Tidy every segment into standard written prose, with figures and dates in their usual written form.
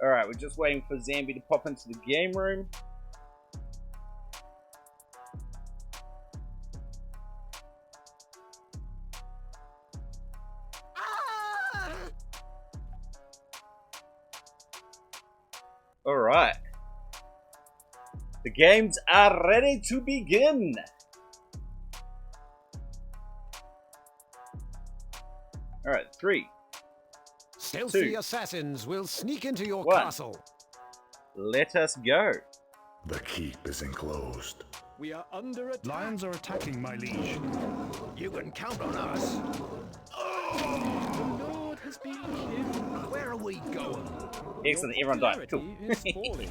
Alright, we're just waiting for Zambi to pop into the game room. Alright. The games are ready to begin. Alright, 3. Stealthy assassins will sneak into your 1. castle. Let us go. The keep is enclosed. We are under attack. Lions are attacking, my liege. You can count on us. The Lord has been killed. Where are we going? Excellent, everyone died. Cool. Is falling.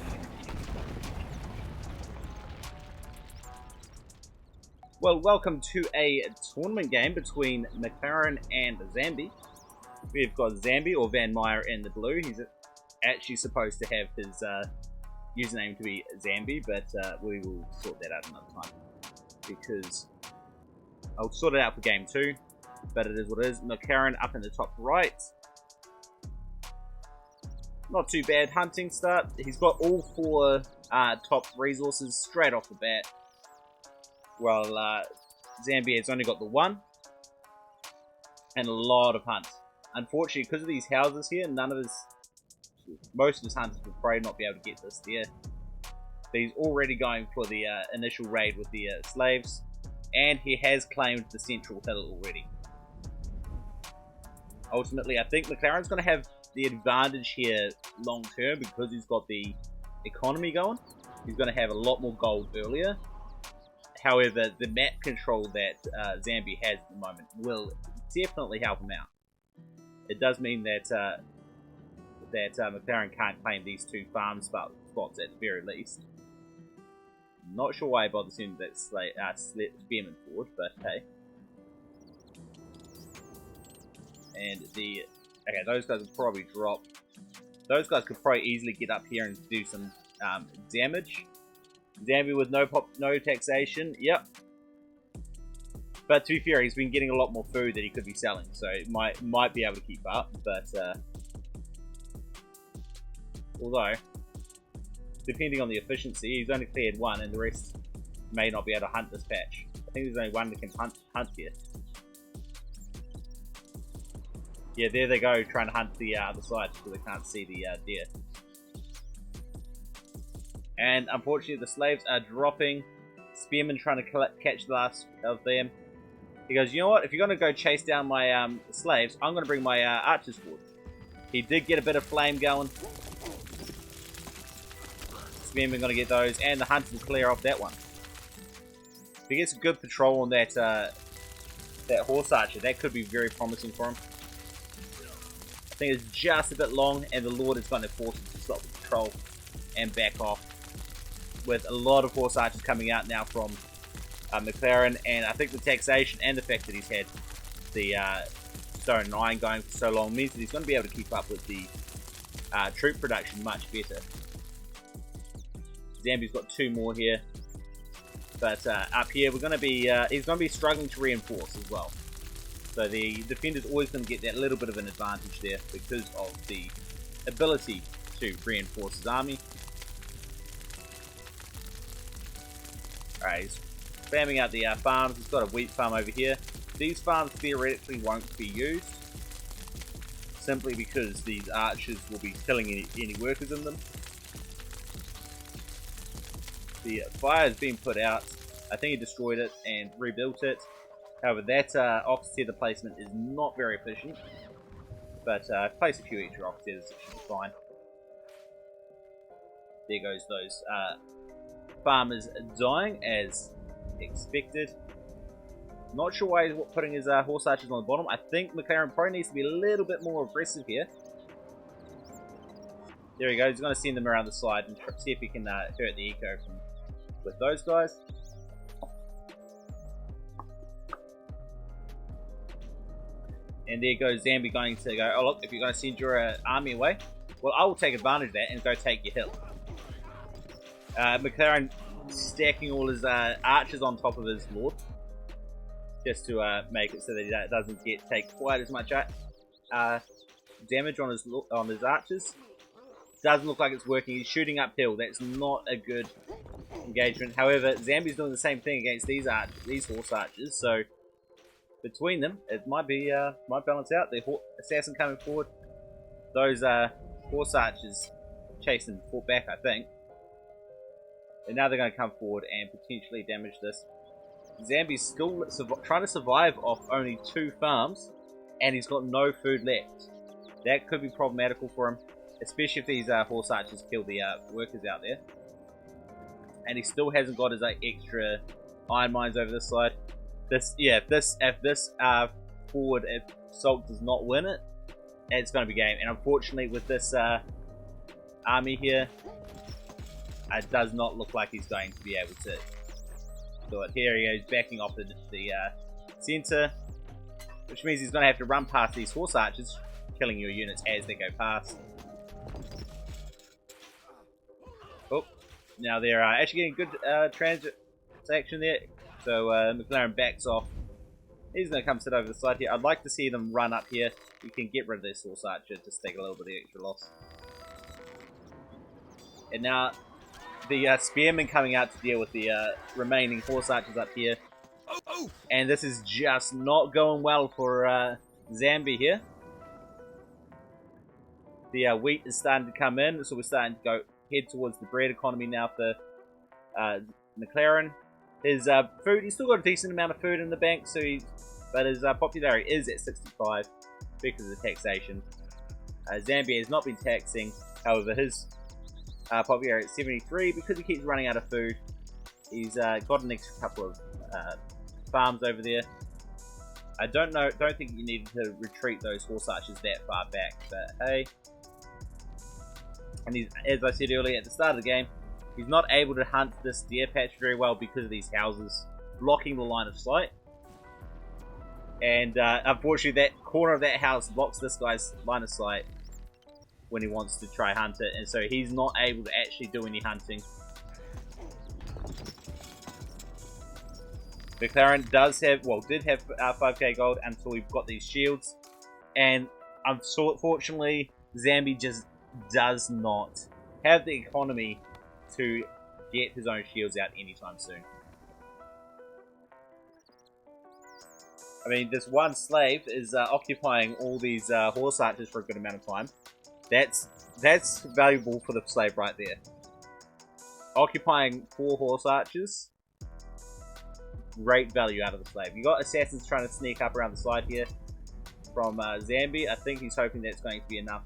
Well, welcome to a tournament game between McLaren and Zambi. We've got Zambi, or Van Meyer, in the blue. He's actually supposed to have his username to be Zambi, but we will sort that out another time. Because I'll sort it out for game 2, but it is what it is. McLaren up in the top right. Not too bad hunting start. He's got all 4 top resources straight off the bat. While Zambi has only got the 1. And a lot of hunts. Unfortunately, because of these houses here, most of his hunters will probably not be able to get this there. But he's already going for the initial raid with the slaves. And he has claimed the central hill already. Ultimately, I think McLaren's going to have the advantage here long term because he's got the economy going. He's going to have a lot more gold earlier. However, the map control that Zambi has at the moment will definitely help him out. It does mean that McLaren can't claim these 2 farm spots at the very least. Not sure why I bothered sending that spearman forward, but hey. And okay, those guys will probably drop. Those guys could probably easily get up here and do some damage. Zambi with no taxation, yep. But to be fair, he's been getting a lot more food that he could be selling, so it might be able to keep up. But although, depending on the efficiency, he's only cleared 1, and the rest may not be able to hunt this patch. I think there's only 1 that can hunt here. Yeah, there they go, trying to hunt the other side because they can't see the deer. And unfortunately, the slaves are dropping. Spearman trying to catch the last of them. He goes, you know what? If you're going to go chase down my slaves, I'm going to bring my archers forward. He did get a bit of flame going. Spearman going to get those, and the hunters will clear off that one. If he gets a good patrol on that horse archer, that could be very promising for him. I think it's just a bit long, and the Lord is going to force him to stop the patrol and back off. With a lot of horse archers coming out now from McLaren, and I think the taxation and the fact that he's had the Stone 9 going for so long means that he's going to be able to keep up with the troop production much better. Zambi's got 2 more here, but up here we're going to be he's going to be struggling to reinforce as well. So the defender's always going to get that little bit of an advantage there because of the ability to reinforce his army. Alright, he's spamming out the farms. He's got a wheat farm over here. These farms theoretically won't be used, simply because these archers will be killing any workers in them. The fire has been put out. I think he destroyed it and rebuilt it. However, that officer placement is not very efficient. But place a few extra officers, it should be fine. There goes those farmers dying as expected. Not sure why he's putting his horse archers on the bottom. I think McLaren probably needs to be a little bit more aggressive here. There he goes. He's going to send them around the side and see if he can hurt the eco with those guys. And there goes Zambi going to go, oh look, if you're going to send your army away, well I will take advantage of that and go take your hill. McLaren stacking all his archers on top of his lord, just to make it so that he doesn't take quite as much damage on his archers. Doesn't look like it's working. He's shooting uphill. That's not a good engagement. However, Zambi's doing the same thing against these horse archers. So between them, it might balance out. The assassin coming forward. Those horse archers chasing fought back, I think. And now they're going to come forward and potentially damage this. Zambi's still trying to survive off only 2 farms, and he's got no food left. That could be problematical for him, especially if these horse archers kill the workers out there. And he still hasn't got his extra iron mines over this side. If this forward assault does not win it, it's going to be game. And unfortunately, with this army here, it does not look like he's going to be able to do it. Here he goes, backing off the center, which means he's going to have to run past these horse archers, killing your units as they go past. Oh, now they're actually getting good transaction there. So McLaren backs off. He's going to come sit over the side here. I'd like to see them run up here. You can get rid of this horse archer, just take a little bit of extra loss. And now the spearmen coming out to deal with the remaining horse archers up here. And this is just not going well for Zambi here. The wheat is starting to come in, so we're starting to head towards the bread economy now for McLaren. His food, he's still got a decent amount of food in the bank, but his popularity is at 65 because of the taxation. Zambia has not been taxing, however his popularity at 73 because he keeps running out of food. He's got an extra couple of farms over there. I don't think you need to retreat those horse archers that far back, but hey. And he's, as I said earlier at the start of the game, he's not able to hunt this deer patch very well because of these houses blocking the line of sight. And unfortunately that corner of that house blocks this guy's line of sight when he wants to try hunt it, and so he's not able to actually do any hunting. McLaren did have 5k gold until we've got these shields, and unfortunately Zambi just does not have the economy to get his own shields out anytime soon. I mean, this one slave is occupying all these horse archers for a good amount of time. That's valuable for the slave right there. Occupying 4 horse archers, great value out of the slave. You got assassins trying to sneak up around the side here from Zambi. I think he's hoping that's going to be enough.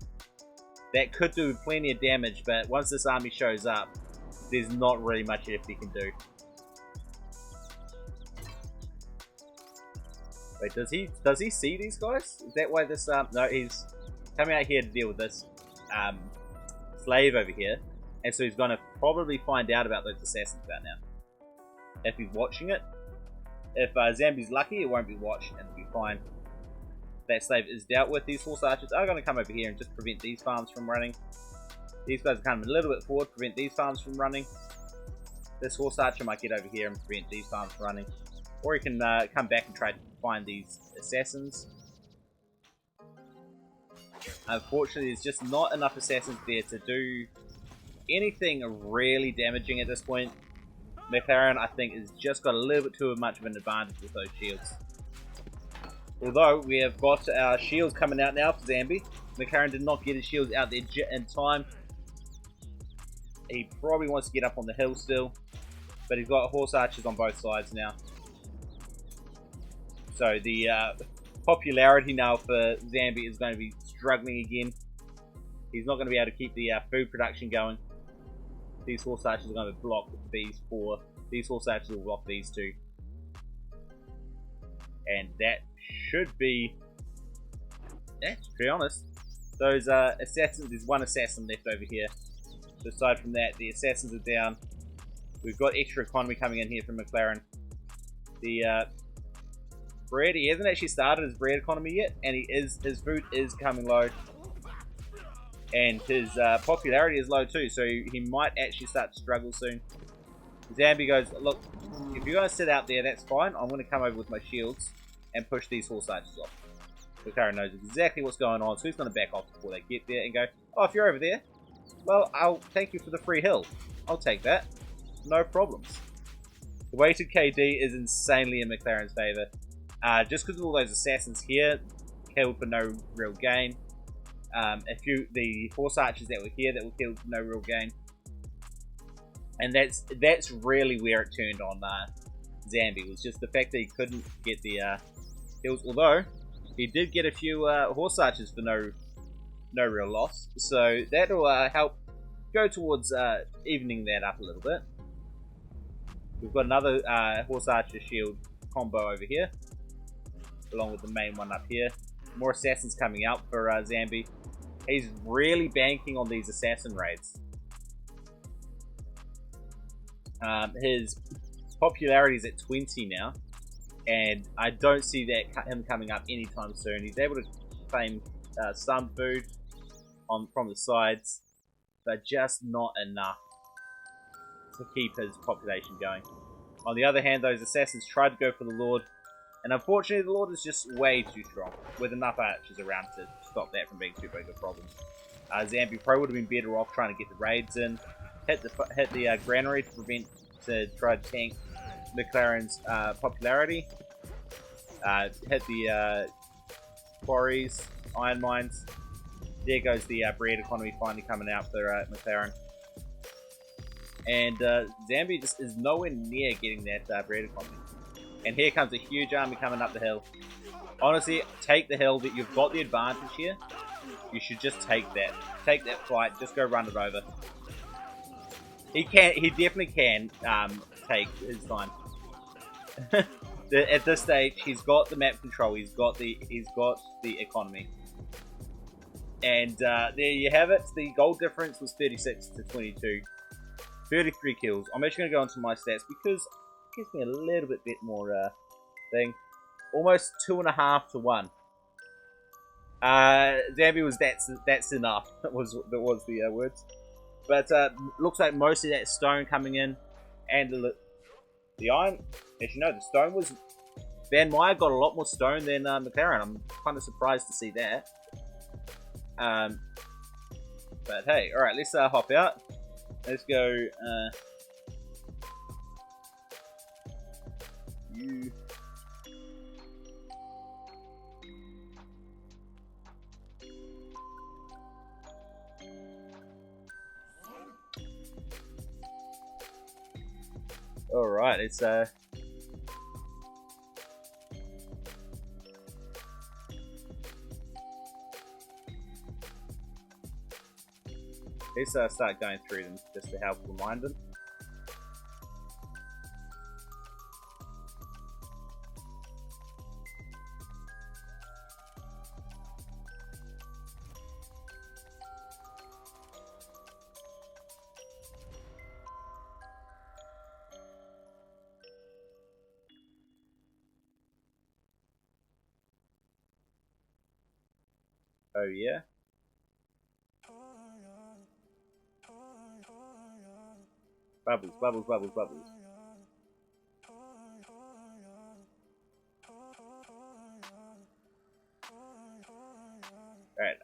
That could do plenty of damage, but once this army shows up, there's not really much left he can do. Wait, does he see these guys? Is that why this no, he's coming out here to deal with this slave over here, and so he's going to probably find out about those assassins about now. If he's watching it, if Zambi's lucky, it won't be watched and it'll be fine. That slave is dealt with. These horse archers are going to come over here and just prevent these farms from running. These guys are coming a little bit forward, prevent these farms from running. This horse archer might get over here and prevent these farms from running. Or he can come back and try to find these assassins. Unfortunately, there's just not enough assassins there to do anything really damaging at this point. McLaren, I think, has just got a little bit too much of an advantage with those shields. Although we have got our shields coming out now for Zambi. McLaren did not get his shields out there in time. He probably wants to get up on the hill still, but he's got horse archers on both sides now. So the popularity now for Zambi is going to be struggling again. He's not going to be able to keep the food production going. These horse archers are going to block these 4. These horse archers will block these 2. And that should be... yeah, to be honest. Those assassins, there's one assassin left over here. So aside from that, the assassins are down. We've got extra economy coming in here from McLaren. The bread, he hasn't actually started his bread economy yet, and his food is coming low. And his popularity is low too, so he might actually start to struggle soon. Zambi goes, look, if you're going to sit out there, that's fine. I'm going to come over with my shields and push these horse archers off. McLaren knows exactly what's going on, so he's going to back off before they get there and go, oh, if you're over there, Well, I'll thank you for the free hill. I'll take that. No problems. The weighted KD is insanely in McLaren's favour. Just because of all those assassins here, killed for no real gain. The horse archers that were here that were killed for no real gain. And that's really where it turned on Zambi, was just the fact that he couldn't get the kills. Although, he did get a few horse archers for no real loss. So that'll help go towards evening that up a little bit. We've got another horse archer shield combo over here, along with the main one up here. More assassins coming out for Zambi. He's really banking on these assassin raids. His popularity is at 20 now, and I don't see him coming up anytime soon. He's able to claim some food from the sides, but just not enough to keep his population going. On the other hand, those assassins tried to go for the Lord, and unfortunately the Lord is just way too strong, with enough archers around to stop that from being too big a problem. Zambi Pro would have been better off trying to get the raids in, hit the granary to try to tank McLaren's popularity, hit the quarries, iron mines. There goes the bread economy finally coming out for McLaren. And Zambi just is nowhere near getting that bread economy. And here comes a huge army coming up the hill. Honestly, take the hill. That you've got the advantage here. You should just take that. Take that fight. Just go run it over. He definitely can take his time. At this stage, he's got the map control. He's got the economy. And there you have it. The goal difference was 36 to 22. 33 kills. I'm actually going to go into my stats because it gives me a little bit more thing. Almost 2.5 to 1. Zambi was that's enough. That was the words. But looks like most of that stone coming in, and the iron. As you know, the stone was. Van Meyer got a lot more stone than McLaren. I'm kind of surprised to see that. But hey, all right, let's hop out. Let's go. You. All right, it's let's start going through them just to help remind them. Oh yeah. Bubbles, bubbles, bubbles, bubbles. Alright,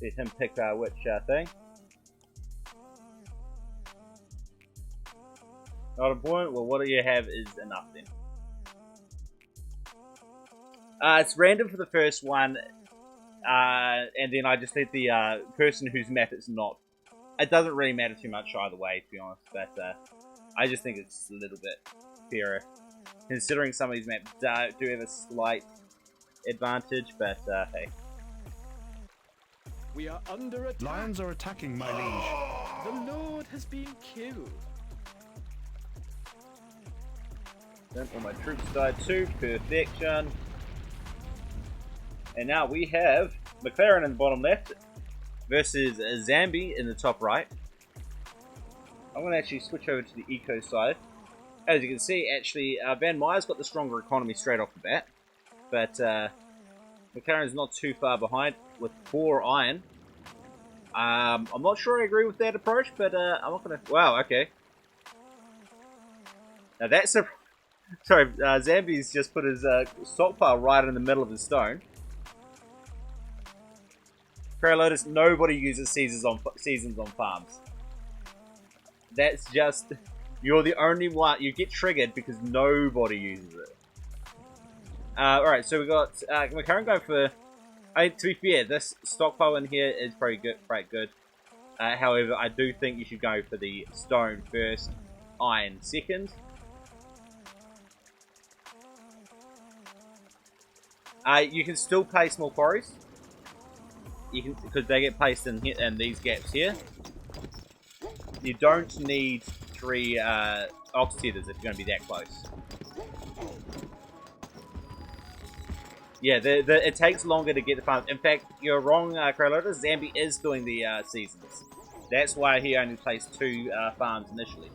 let him pick which thing. Not important. Well, what you have is enough then. It's random for the first one, and then I just let the person whose map it's not. It doesn't really matter too much either way, to be honest. But I just think it's a little bit fairer, considering some of these maps do have a slight advantage. But hey. We are under attack. Lions are attacking, my liege. The Lord has been killed. Then all my troops died too. Perfection. And now we have McLaren in the bottom left versus Zambi in the top right. I'm going to actually switch over to the eco side. As you can see, actually, Van Meyer's got the stronger economy straight off the bat. But McLaren's not too far behind with 4 iron. I'm not sure I agree with that approach, but I'm not gonna. Wow, okay. Now that's a. Sorry, Zambi's just put his stockpile right in the middle of his stone. Lotus, nobody uses seasons on farms. That's just, you're the only one. You get triggered because nobody uses it. Alright, so we got McLaren going for. To be fair, this stockpile in here is pretty good. Quite good. However, I do think you should go for the stone first, iron second. You can still place more quarries. You can, because they get placed in here, in these gaps here. You don't need 3 ox tethers if you're going to be that close. Yeah, it takes longer to get the farms. In fact, you're wrong, Kralota. Zambi is doing the seasons. That's why he only placed 2 farms initially.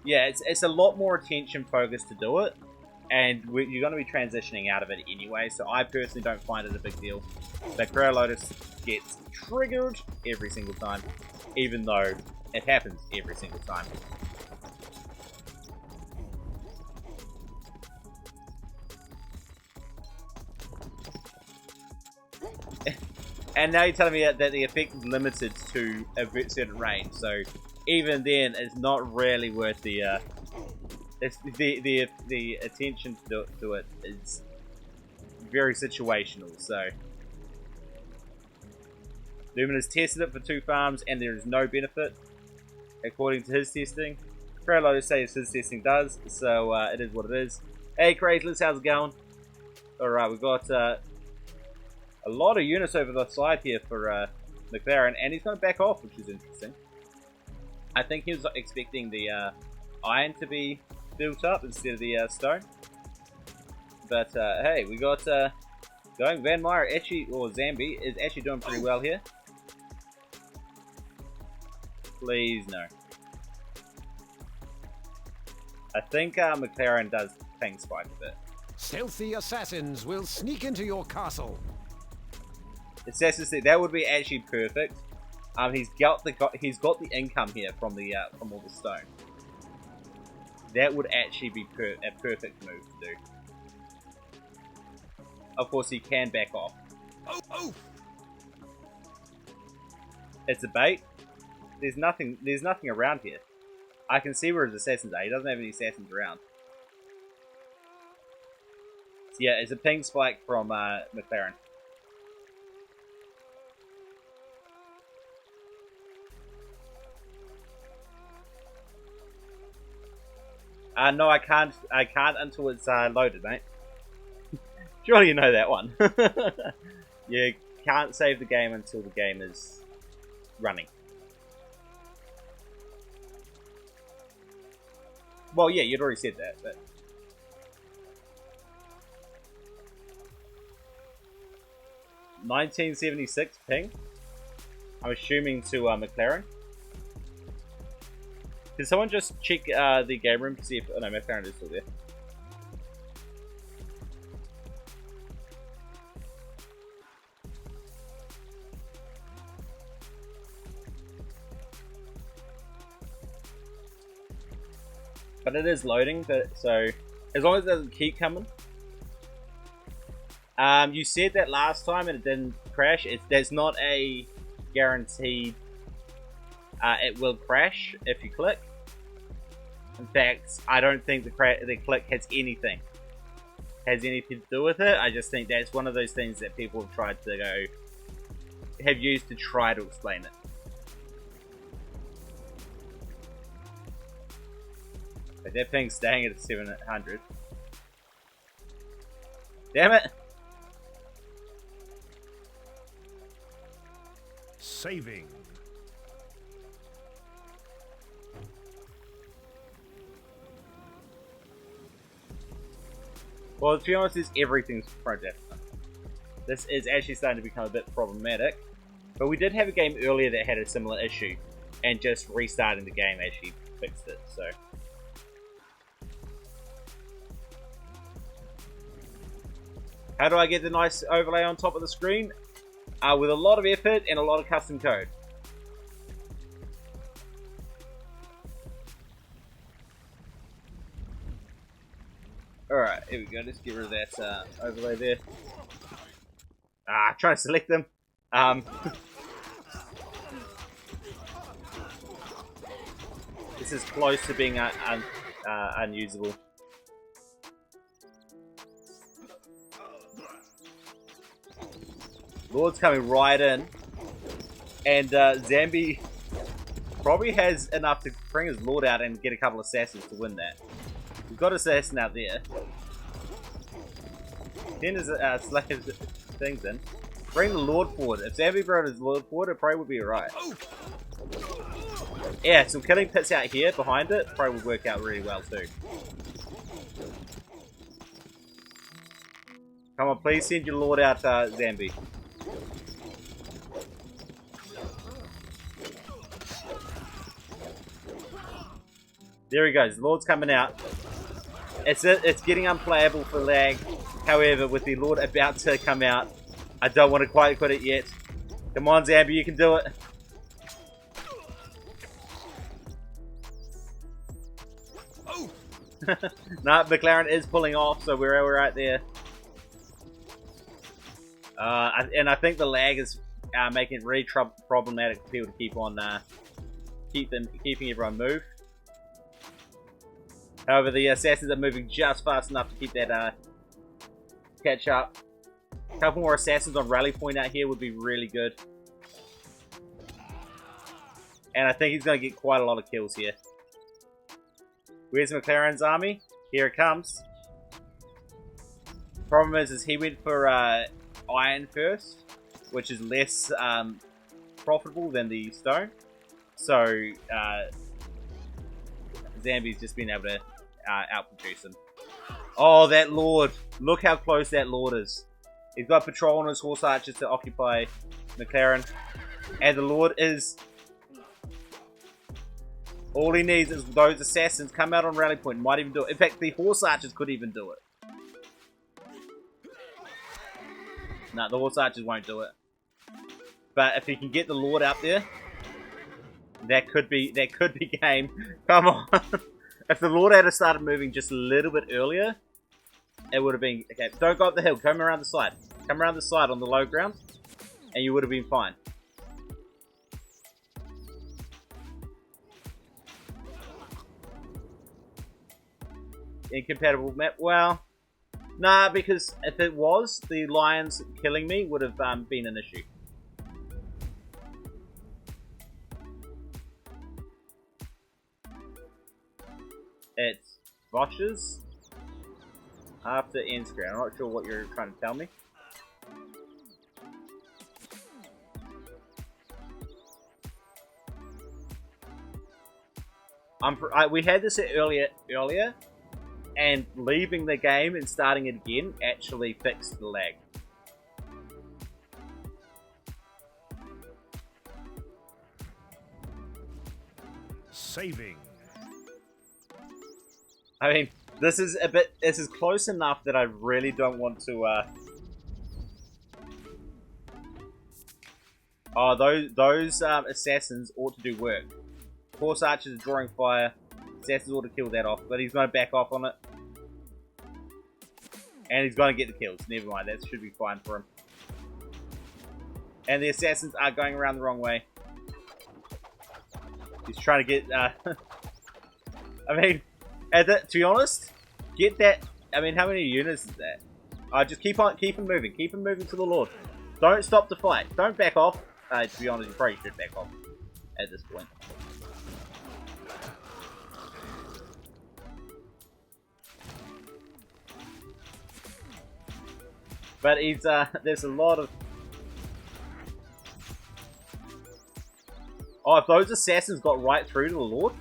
Yeah, it's a lot more attention focused to do it, and you're going to be transitioning out of it anyway, so I personally don't find it a big deal. But Crow Lotus gets triggered every single time, even though it happens every single time. And now you're telling me that the effect is limited to a certain range, so even then, it's not really worth the the attention to it is very situational. So Luminous tested it for 2 farms, and there is no benefit according to his testing. Crowlotus says his testing does, so it is what it is. Hey, Crazeless, how's it going? All right, we've got a lot of units over the side here for McLaren, and he's going to back off, which is interesting. I think he was expecting the iron to be built up instead of the stone. But hey, we got going. Van Meyer actually, or Zambi, is actually doing pretty well here. Please no. I think McLaren does tank spike a bit. Stealthy assassins will sneak into your castle. Assassin's that would be actually perfect. He's got the income here from the from all the stone. That would actually be a perfect move to do. Of course, he can back off. Oh! It's a bait. There's nothing around here. I can see where his assassins are. He doesn't have any assassins around. So yeah, it's a ping spike from McLaren. No, I can't until it's loaded, mate. Surely you know that one. You can't save the game until the game is running. Well, yeah, you'd already said that, but... $1976 ping? I'm assuming to McLaren. Can someone just check the game room to see if... Oh no, McLaren is still there. But it is loading, so as long as it doesn't keep coming. You said that last time and it didn't crash. There's not a guaranteed it will crash if you click. In fact, I don't think the click has anything to do with it. I just think that's one of those things that people have tried to have used to try to explain it. But that thing's staying at 700. Damn it! Saving. Well, to be honest, everything's project. This is actually starting to become a bit problematic. But we did have a game earlier that had a similar issue, and just restarting the game actually fixed it, so... How do I get the nice overlay on top of the screen? With a lot of effort and a lot of custom code. Alright, here we go. Let's get rid of that overlay there. Trying to select them. This is close to being unusable. Lord's coming right in, and Zambi probably has enough to bring his Lord out and get a couple of assassins to win that. We've got assassin out there. Then his things in. Bring the Lord forward. If Zambi brought his Lord forward, it probably would be alright. Yeah, some killing pits out here behind it probably would work out really well too. Come on, please send your Lord out, Zambi. There he goes. The Lord's coming out. It's getting unplayable for lag. However, with the Lord about to come out, I don't want to quite quit it yet. Come on, Zambi, you can do it. Nah, McLaren is pulling off, so we're right there. And I think the lag is making it really problematic for people to keep on keeping everyone move. However, the assassins are moving just fast enough to keep that catch up. A couple more assassins on rally point out here would be really good. And I think he's going to get quite a lot of kills here. Where's McLaren's army? Here it comes. Problem is he went for iron first, which is less profitable than the stone. So Zambi's just been able to outproduce him. Oh, that Lord! Look how close that Lord is. He's got patrol on his horse archers to occupy McLaren, and the Lord is. All he needs is those assassins come out on rally point. Might even do it. In fact, the horse archers could even do it. No, the horse archers won't do it. But if he can get the Lord out there, that could be game. Come on. If the Lord had started moving just a little bit earlier, it would have been okay. Don't go up the hill. Come around the side. Come around the side on the low ground, and you would have been fine. Incompatible map. Well, nah, because if it was, the lions killing me would have been an issue. It's Vosh's after end screen. I'm not sure what you're trying to tell me. We had this earlier, and leaving the game and starting it again actually fixed the lag. Saving. I mean, this is close enough that I really don't want to, Oh, those assassins ought to do work. Horse archers are drawing fire. Assassins ought to kill that off, but he's going to back off on it. And he's going to get the kills. Never mind, that should be fine for him. And the assassins are going around the wrong way. He's trying to get, I mean, to be honest, get that, I mean, how many units is that? Just keep him moving to the Lord. Don't stop the fight. Don't back off. To be honest, you probably should back off at this point. But he's, there's a lot of... Oh, if those assassins got right through to the Lord...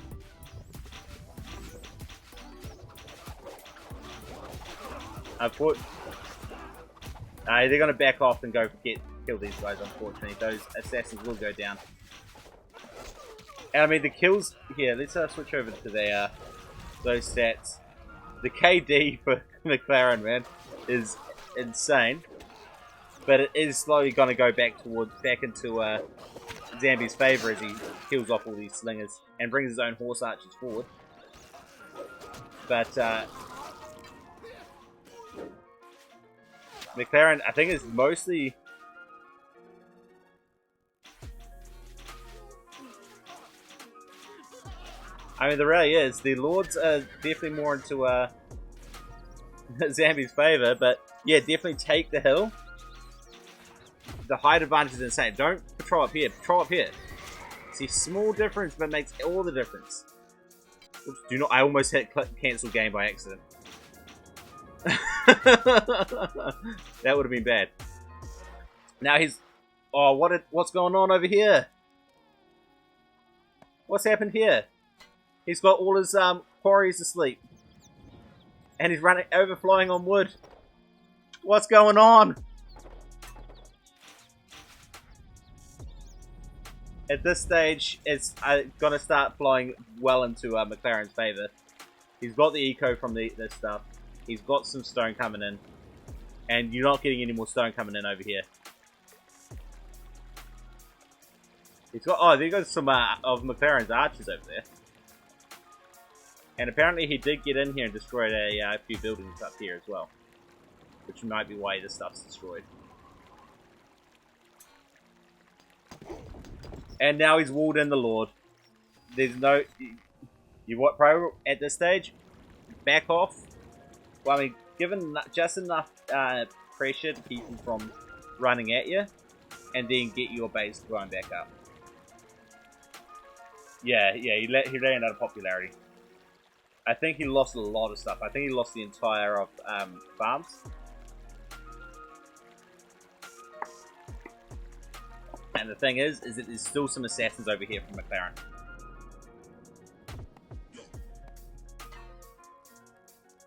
I put... they're going to back off and go kill these guys, unfortunately. Those assassins will go down. And I mean, the kills... Here, let's switch over to their, those stats. The KD for McLaren, man, is insane, but it is slowly going to go back into Zambi's favour as he kills off all these slingers and brings his own horse archers forward. But McLaren, I think, is mostly... I mean, the reality is, the Lords are definitely more into Zambi's favour, but yeah, definitely take the hill. The height advantage is insane. Don't patrol up here, patrol up here. See, small difference, but makes all the difference. Oops, do not, I almost hit cancel game by accident. That would have been bad. Now he's... Oh, what's going on over here? What's happened here? He's got all his quarries asleep. And he's overflowing on wood. What's going on? At this stage, it's going to start flowing well into McLaren's favour. He's got the eco from this stuff. He's got some stone coming in. And you're not getting any more stone coming in over here. He's got... Oh, there goes some of McLaren's archers over there. And apparently he did get in here and destroyed a few buildings up here as well. Which might be why this stuff's destroyed. And now he's walled in the Lord. There's no... You what, pro at this stage? Back off. Well, I mean, given just enough pressure to keep him from running at you. And then get your base going back up. Yeah, he ran out of popularity. I think he lost a lot of stuff. I think he lost the entire of farms. And the thing is that there's still some assassins over here from McLaren.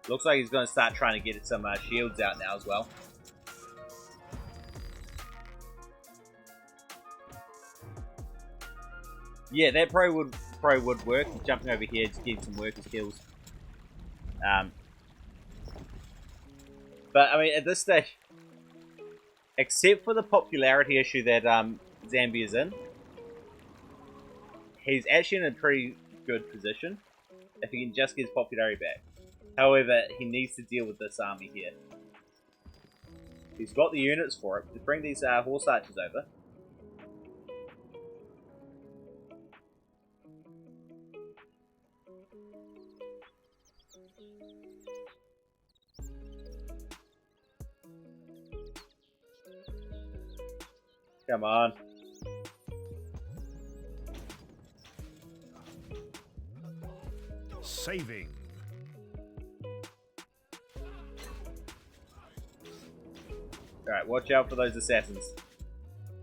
Looks like he's going to start trying to get some shields out now as well. Yeah, that probably would work. Jumping over here to get some worker skills. But I mean, at this stage, except for the popularity issue that Zambi is in, he's actually in a pretty good position if he can just get his popularity back. However, he needs to deal with this army here. He's got the units for it. To bring these horse archers over. Come on. Saving. Alright, watch out for those assassins.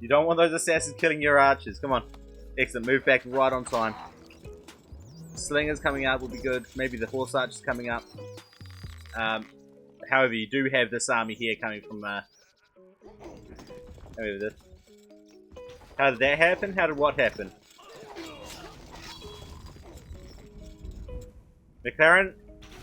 You don't want those assassins killing your archers. Come on. Excellent. Move back right on time. Slingers coming up will be good. Maybe the horse archers coming up. However, you do have this army here coming from... over this. How did that happen? How did what happen? McLaren,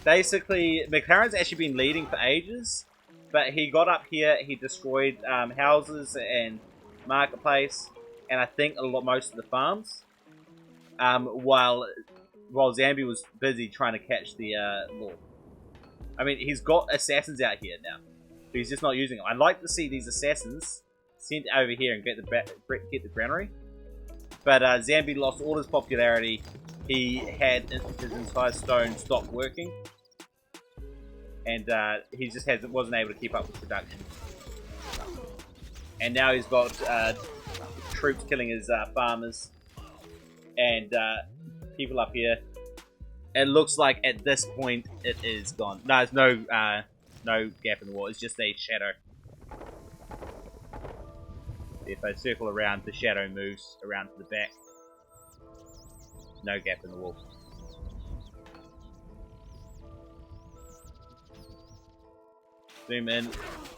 basically, McLaren's actually been leading for ages, but he got up here, he destroyed houses and marketplace, and I think most of the farms, while Zambi was busy trying to catch the Lord. I mean, he's got assassins out here now, but he's just not using them. I'd like to see these assassins sent over here and get the granary. But Zambi lost all his popularity. He had his entire stone stop working. And he just wasn't able to keep up with production. And now he's got troops killing his farmers. And people up here. It looks like at this point it is gone. No, there's no gap in the wall. It's just a shadow. If I circle around, the shadow moves around to the back. No gap in the wall. Zoom in.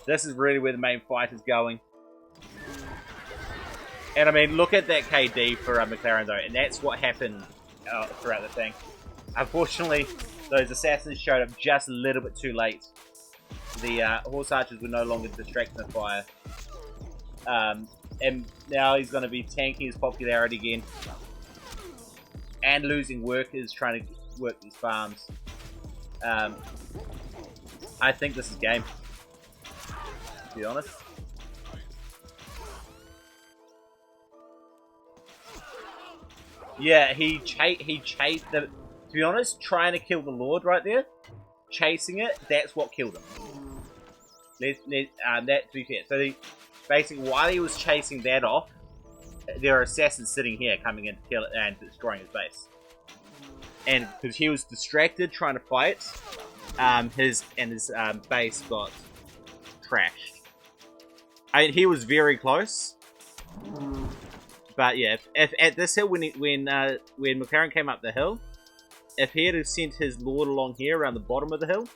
This is really where the main fight is going. And I mean, look at that KD for McLaren though, and that's what happened throughout the thing. Unfortunately, those assassins showed up just a little bit too late. the horse archers were no longer distracting the fire. And now he's going to be tanking his popularity again. And losing workers trying to work these farms. I think this is game, to be honest. Yeah, he chased the... To be honest, trying to kill the Lord right there, chasing it, that's what killed him. That, to be fair. So basically, while he was chasing that off, there are assassins sitting here coming in to kill it and destroying his base. And because he was distracted trying to fight, his base got trashed. I mean, he was very close. But yeah, if at this hill, when McLaren came up the hill, if he had sent his Lord along here around the bottom of the hill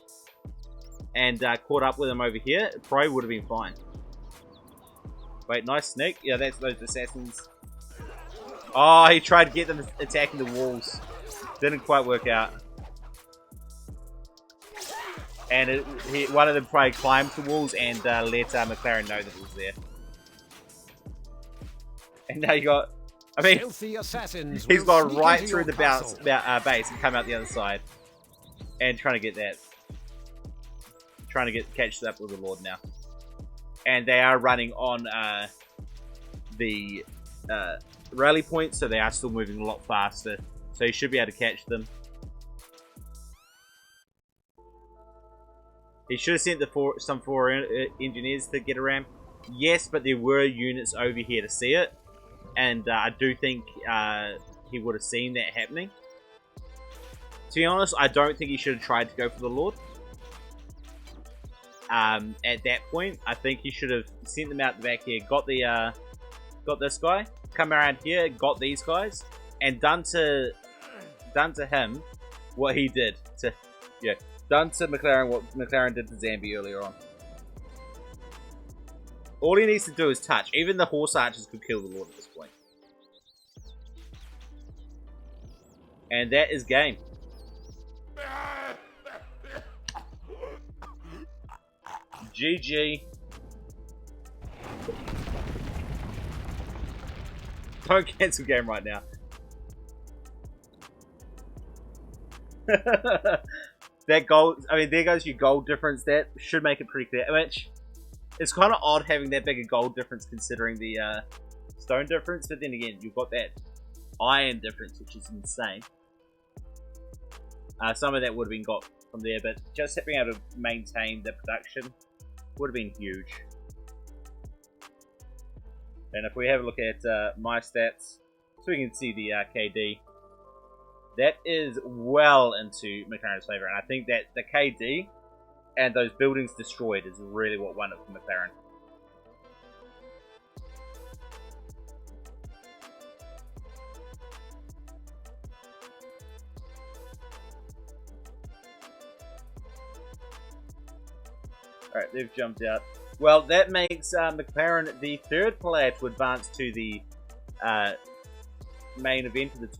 and caught up with him over here, it probably would have been fine. Wait, nice sneak. Yeah, that's those assassins. Oh, he tried to get them attacking the walls. Didn't quite work out. And one of them probably climbed the walls and let McLaren know that it was there. And now you got... I mean, he's gone right through the base and come out the other side. And trying to get that. Trying to catch up with the Lord now. And they are running on the rally point, so they are still moving a lot faster. So you should be able to catch them. He should have sent some four engineers to get around. Yes, but there were units over here to see it. And I do think he would have seen that happening. To be honest, I don't think he should have tried to go for the Lord. At that point, I think he should have sent them out the back here, got this guy, come around here, got these guys, and done to him what he did to done to McLaren what McLaren did to Zambi earlier on. All he needs to do is touch. Even the horse archers could kill the Lord at this point. And that is game. GG. Don't cancel game right now. That gold, I mean, there goes your gold difference. That should make it pretty clear. Which, it's kind of odd having that big a gold difference considering the stone difference. But then again, you've got that iron difference, which is insane. Some of that would have been got from there, but just being able to maintain the production would have been huge. And if we have a look at my stats, so we can see the KD, that is well into McLaren's favour. And I think that the KD and those buildings destroyed is really what won it for McLaren. Alright, they've jumped out. Well, that makes McLaren the third player to advance to the main event of the tournament.